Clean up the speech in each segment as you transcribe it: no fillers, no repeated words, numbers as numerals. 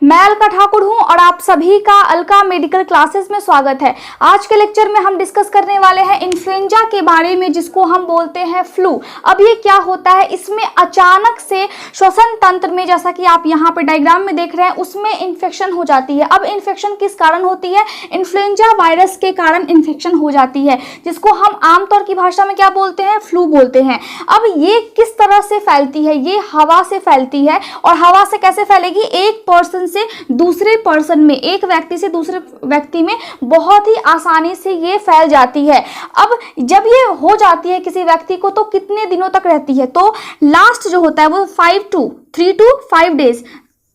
मैं अलका ठाकुर हूं और आप सभी का अलका मेडिकल क्लासेस में स्वागत है। आज के लेक्चर में हम डिस्कस करने वाले हैं इन्फ्लुएंजा के बारे में, जिसको हम बोलते हैं फ्लू। अब ये क्या होता है, इसमें अचानक से श्वसन तंत्र में, जैसा कि आप यहाँ पे डायग्राम में देख रहे हैं, उसमें इन्फेक्शन हो जाती है। अब इन्फेक्शन किस कारण होती है? इन्फ्लुएंजा वायरस के कारण इन्फेक्शन हो जाती है, जिसको हम आमतौर की भाषा में क्या बोलते हैं? फ्लू बोलते हैं। अब ये किस तरह से फैलती है? ये हवा से फैलती है। और हवा से कैसे फैलेगी? एक पर्सन से दूसरे पर्सन में, एक व्यक्ति से दूसरे व्यक्ति में बहुत ही आसानी से ये फैल जाती है। अब जब ये हो जाती है किसी व्यक्ति को, तो कितने दिनों तक रहती है? तो लास्ट जो होता है वो 3 to 5 डेज,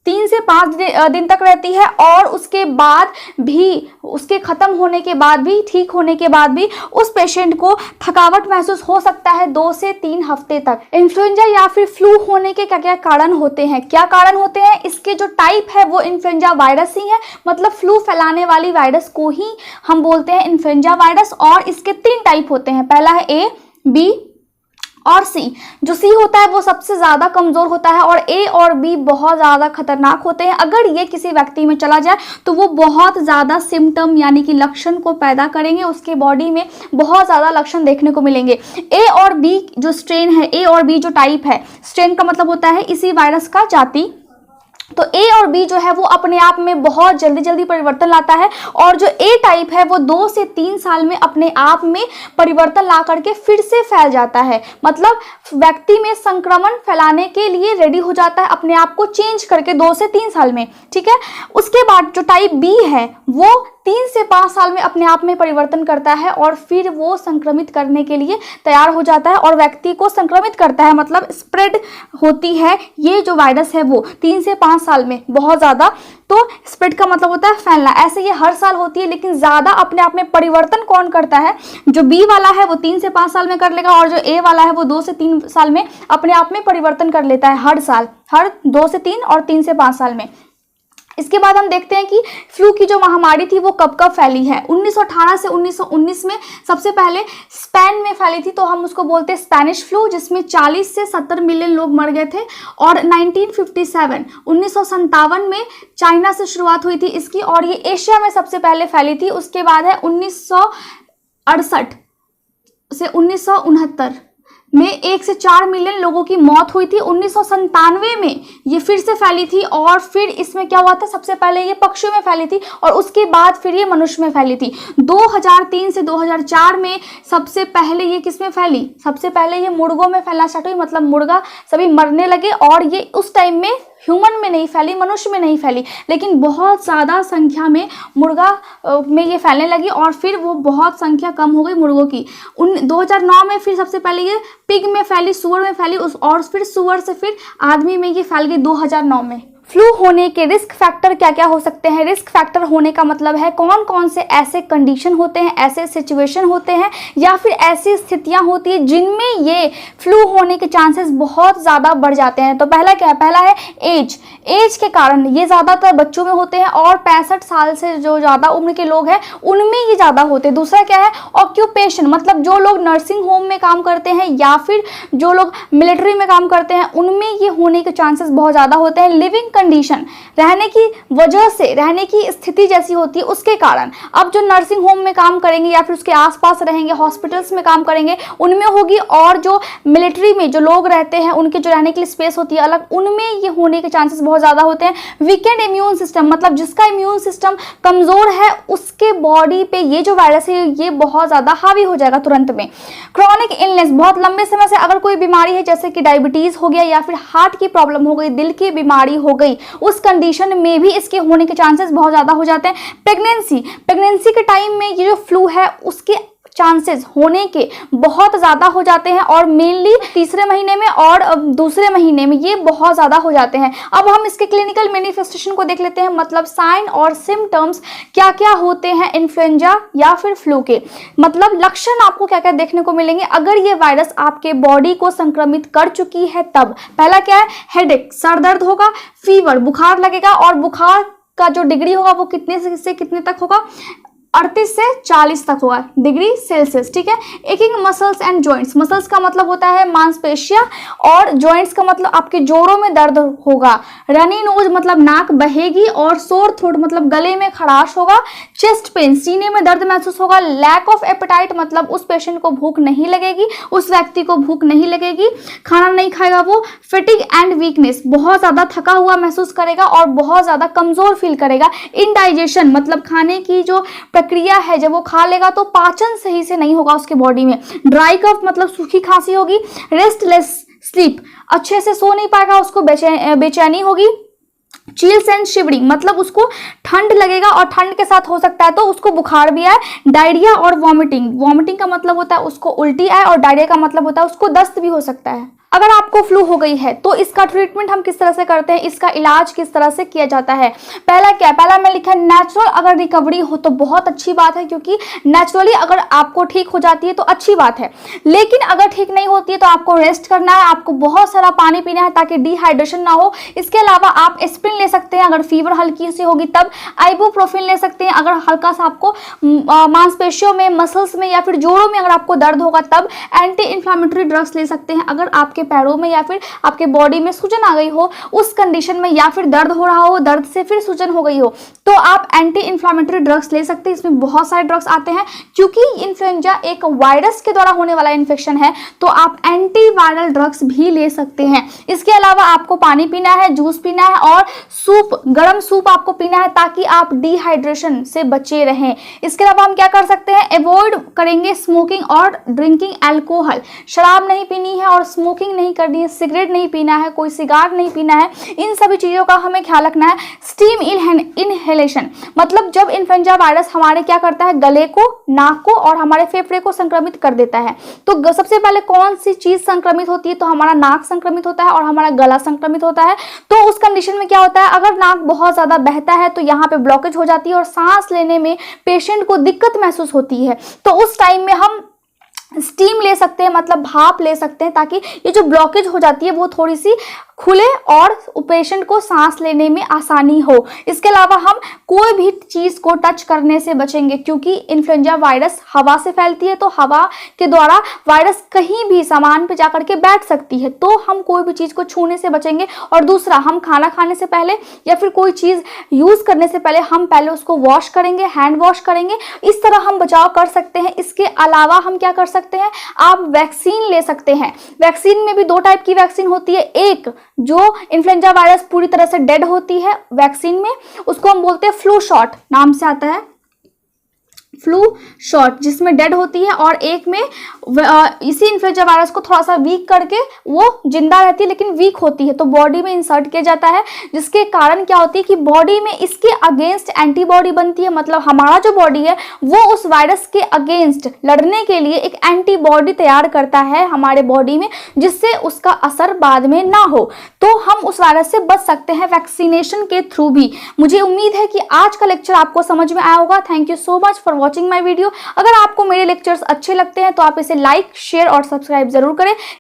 3 से 5 दिन तक रहती है। और उसके बाद भी, उसके खत्म होने के बाद भी, ठीक होने के बाद भी उस पेशेंट को थकावट महसूस हो सकता है 2 से 3 हफ्ते तक। इन्फ्लुएंजा या फिर फ्लू होने के क्या क्या कारण होते हैं? क्या कारण होते हैं? इसके जो टाइप है वो इन्फ्लुएंजा वायरस ही है, मतलब फ्लू फैलाने वाली वायरस को ही हम बोलते हैं इन्फ्लुएंजा वायरस। और इसके 3 टाइप होते हैं। पहला है ए, बी और सी। जो सी होता है वो सबसे ज्यादा कमजोर होता है और ए और बी बहुत ज्यादा खतरनाक होते हैं। अगर ये किसी व्यक्ति में चला जाए तो वो बहुत ज्यादा सिम्टम यानी कि लक्षण को पैदा करेंगे, उसके बॉडी में बहुत ज्यादा लक्षण देखने को मिलेंगे। ए और बी जो स्ट्रेन है, ए और बी जो टाइप है, स्ट्रेन का मतलब होता है इसी वायरस का जाति। तो ए और बी जो है वो अपने आप में बहुत जल्दी जल्दी परिवर्तन लाता है। और जो ए टाइप है वो 2 से 3 साल में अपने आप में परिवर्तन ला करके फिर से फैल जाता है, मतलब व्यक्ति में संक्रमण फैलाने के लिए रेडी हो जाता है, अपने आप को चेंज करके 2 से 3 साल में। ठीक है। उसके बाद जो टाइप बी है वो 3 से 5 साल में अपने आप में परिवर्तन करता है और फिर वो संक्रमित करने के लिए तैयार हो जाता है और व्यक्ति को संक्रमित करता है, मतलब स्प्रेड होती है ये जो वायरस है वो 3 से 5 साल में बहुत ज़्यादा। तो स्प्रेड का मतलब होता है फैलना। ऐसे ये हर साल होती है, लेकिन ज़्यादा अपने आप में परिवर्तन कौन करता है? जो बी वाला है वो 3 से 5 साल में कर लेगा, और जो ए वाला है वो 2 से 3 साल में अपने आप में परिवर्तन कर लेता है, हर साल, हर 2 से 3 और 3 से 5 साल में। इसके बाद हम देखते हैं कि फ्लू की जो महामारी थी वो कब कब फैली है। 1918 से 1919 में सबसे पहले स्पेन में फैली थी, तो हम उसको बोलते हैं स्पेनिश फ्लू, जिसमें 40 से 70 मिलियन लोग मर गए थे। और 1957 में चाइना से शुरुआत हुई थी इसकी, और ये एशिया में सबसे पहले फैली थी। उसके बाद है 1968 से 1969 में 1 से 4 मिलियन लोगों की मौत हुई थी। 1997 में ये फिर से फैली थी, और फिर इसमें क्या हुआ था, सबसे पहले ये पक्षियों में फैली थी और उसके बाद फिर ये मनुष्य में फैली थी। 2003 से 2004 में सबसे पहले ये किस में फैली? सबसे पहले ये मुर्गों में फैलना स्टार्ट हुई, मतलब मुर्गा सभी मरने लगे, और ये उस टाइम में ह्यूमन में नहीं फैली, मनुष्य में नहीं फैली, लेकिन बहुत ज़्यादा संख्या में मुर्गा में ये फैलने लगी, और फिर वो बहुत संख्या कम हो गई मुर्गों की। 2009 में फिर सबसे पहले ये पिग में फैली, सुअर में फैली, और फिर सुअर से फिर आदमी में ये फैल गई 2009 में। फ्लू होने के रिस्क फैक्टर क्या क्या हो सकते हैं? रिस्क फैक्टर होने का मतलब है कौन कौन से ऐसे कंडीशन होते हैं, ऐसे सिचुएशन होते हैं या फिर ऐसी स्थितियां होती है जिनमें ये फ्लू होने के चांसेस बहुत ज़्यादा बढ़ जाते हैं। तो पहला क्या है? पहला है एज। एज के कारण ये ज़्यादातर बच्चों में होते हैं, और 65 साल से जो ज़्यादा उम्र के लोग हैं उनमें ये ज़्यादा होते हैं। दूसरा क्या है? ऑक्यूपेशन, मतलब जो लोग नर्सिंग होम में काम करते हैं या फिर जो लोग मिलिट्री में काम करते हैं उनमें ये होने के चांसेस बहुत ज़्यादा होते हैं। लिविंग कंडीशन, रहने की वजह से, रहने की स्थिति जैसी होती है उसके कारण। अब जो नर्सिंग होम में काम करेंगे या फिर उसके आसपास रहेंगे, हॉस्पिटल्स में काम करेंगे, उनमें होगी। और जो मिलिट्री में जो लोग रहते हैं उनके जो रहने के लिए स्पेस होती है अलग, उनमें ये होने के चांसेस बहुत ज़्यादा होते हैं। वीकेंड इम्यून सिस्टम, मतलब जिसका इम्यून सिस्टम कमज़ोर है उसके बॉडी पे ये जो वायरस है ये बहुत ज़्यादा हावी हो जाएगा तुरंत में। क्रॉनिक इलनेस, बहुत लंबे समय से अगर कोई बीमारी है, जैसे कि डायबिटीज़ हो गया या फिर हार्ट की प्रॉब्लम हो गई, दिल की बीमारी हो गई, उस कंडीशन में भी इसके होने के चांसेस बहुत ज़्यादा हो जाते हैं। प्रेगनेंसी के टाइम में ये जो फ्लू है उसके चांसेस होने के बहुत ज़्यादा हो जाते हैं, और मेनली तीसरे महीने में और दूसरे महीने में ये बहुत ज़्यादा हो जाते हैं। अब हम इसके क्लिनिकल मैनिफेस्टेशन को देख लेते हैं, मतलब साइन और सिम्टम्स क्या क्या होते हैं इन्फ्लुएंजा या फिर फ्लू के, मतलब लक्षण आपको क्या क्या देखने को मिलेंगे अगर ये वायरस आपके बॉडी को संक्रमित कर चुकी है तब। पहला क्या है? हेडेक, सर दर्द होगा, फीवर, बुखार लगेगा, और बुखार का जो डिग्री होगा वो कितने से कितने तक होगा? 38 से 40 तक होगा डिग्री सेल्सियस, ठीक है। Aching muscles and joints, muscles का मतलब होता है मांसपेशियां और जॉइंट्स का मतलब आपके जोड़ों में दर्द होगा। रनी नोज मतलब नाक बहेगी और सोर थ्रोट मतलब गले में खराश होगा। चेस्ट पेन, सीने में दर्द महसूस होगा। लैक ऑफ एपेटाइट मतलब उस पेशेंट को भूख नहीं लगेगी, उस व्यक्ति को भूख नहीं लगेगी, खाना नहीं खाएगा वो। फेटिग एंड वीकनेस, बहुत ज्यादा थका हुआ महसूस करेगा और बहुत ज्यादा कमजोर फील करेगा। इनडाइजेशन मतलब खाने की जो प्रक्रिया है, जब वो खा लेगा तो पाचन सही से नहीं होगा उसके बॉडी में। ड्राई कफ मतलब सूखी खांसी होगी। रेस्टलेस स्लीप, अच्छे से सो नहीं पाएगा, उसको बेचैनी होगी। चिल्स एंड शिवरिंग मतलब उसको ठंड लगेगा और ठंड के साथ हो सकता है तो उसको बुखार भी आए। डायरिया और वॉमिटिंग, वॉमिटिंग का मतलब होता है उसको उल्टी आए और डायरिया का मतलब होता है उसको दस्त भी हो सकता है। अगर आपको फ्लू हो गई है तो इसका ट्रीटमेंट हम किस तरह से करते हैं, इसका इलाज किस तरह से किया जाता है। पहला मैं लिखा नेचुरल, अगर रिकवरी हो तो बहुत अच्छी बात है, क्योंकि नेचुरली अगर आपको ठीक हो जाती है तो अच्छी बात है। लेकिन अगर ठीक नहीं होती है तो आपको रेस्ट करना है, आपको बहुत सारा पानी पीना है ताकि डिहाइड्रेशन ना हो। इसके अलावा आप एस्पिरिन ले सकते हैं अगर फीवर हल्की सी होगी तब। आइबुप्रोफेन ले सकते हैं अगर हल्का सा आपको मांसपेशियों में, मसल्स में या फिर जोड़ों में अगर आपको दर्द होगा तब। एंटी इंफ्लामेटरी ड्रग्स ले सकते हैं अगर आपके पैरों में या फिर आपके बॉडी में सूजन आ गई हो उस कंडीशन में, या फिर दर्द हो रहा हो, दर्द से फिर सूजन हो गई हो तो आप एंटी इंफ्लामेटरी ड्रग्स ले सकते हैं। इसमें बहुत सारे ड्रग्स आते हैं, क्योंकि इन्फ्लुएंजा एक वायरस के द्वारा होने वाला इन्फेक्शन है तो आप एंटीवायरल ड्रग्स भी ले सकते हैं। इसके अलावा आपको पानी पीना है, जूस पीना है और सूप, गर्म सूप आपको पीना है ताकि आप डिहाइड्रेशन से बचे रहें। इसके अलावा हम क्या कर सकते हैं, अवॉइड करेंगे स्मोकिंग और ड्रिंकिंग एल्कोहल, शराब नहीं पीनी है और स्मोकिंग नहीं करनी है, सिगरेट नहीं पीना है, कोई सिगार नहीं पीना है, इन सभी चीजों का हमें ख्याल रखना है। स्टीम इनहेलेशन मतलब जब इन्फ्लुएंजा वायरस हमारे क्या करता है, गले को, नाक को और हमारे फेफड़े को संक्रमित कर देता है। तो सबसे पहले कौन सी चीज संक्रमित होती है, तो हमारा नाक संक्रमित होता है और हमारा गला संक्रमित होता है। तो उस कंडीशन में क्या होता है, अगर नाक बहुत ज्यादा बहता है तो यहाँ पे ब्लॉकेज हो जाती है और सांस लेने में पेशेंट को दिक्कत महसूस होती है। तो उस टाइम में हम स्टीम ले सकते हैं, मतलब भाप ले सकते हैं ताकि ये जो ब्लॉकेज हो जाती है वो थोड़ी सी खुले और पेशेंट को सांस लेने में आसानी हो। इसके अलावा हम कोई भी चीज को टच करने से बचेंगे, क्योंकि इन्फ्लुएंजा वायरस हवा से फैलती है तो हवा के द्वारा वायरस कहीं भी सामान पे जाकर के बैठ सकती है, तो हम कोई भी चीज को छूने से बचेंगे। और दूसरा, हम खाना खाने से पहले या फिर कोई चीज यूज करने से पहले हम पहले उसको वॉश करेंगे, हैंड वॉश करेंगे, इस तरह हम बचाव कर सकते हैं। इसके अलावा हम क्या कर सकते हैं, आप वैक्सीन ले सकते हैं। वैक्सीन में भी दो टाइप की वैक्सीन होती है, एक जो इन्फ्लुएंजा वायरस पूरी तरह से डेड होती है वैक्सीन में, उसको हम बोलते हैं फ्लू शॉट, नाम से आता है फ्लू शॉट, जिसमें डेड होती है, और एक में इसी इन्फ्लुएंजा वायरस को थोड़ा सा वीक करके वो जिंदा रहती है लेकिन वीक होती है तो बॉडी में इंसर्ट किया जाता है, जिसके कारण क्या होती है कि बॉडी में इसके अगेंस्ट एंटीबॉडी बनती है। मतलब हमारा जो बॉडी है वो उस वायरस के अगेंस्ट लड़ने के लिए एक एंटीबॉडी तैयार करता है हमारे बॉडी में, जिससे उसका असर बाद में ना हो, तो हम उस वायरस से बच सकते हैं वैक्सीनेशन के थ्रू भी। मुझे उम्मीद है कि आज का लेक्चर आपको समझ में आया होगा। Thank you so much for watching my video. अगर आपको मेरे लेक्चर्स अच्छे लगते हैं तो आप इसे लाइक, शेयर और सब्सक्राइब जरूर करें।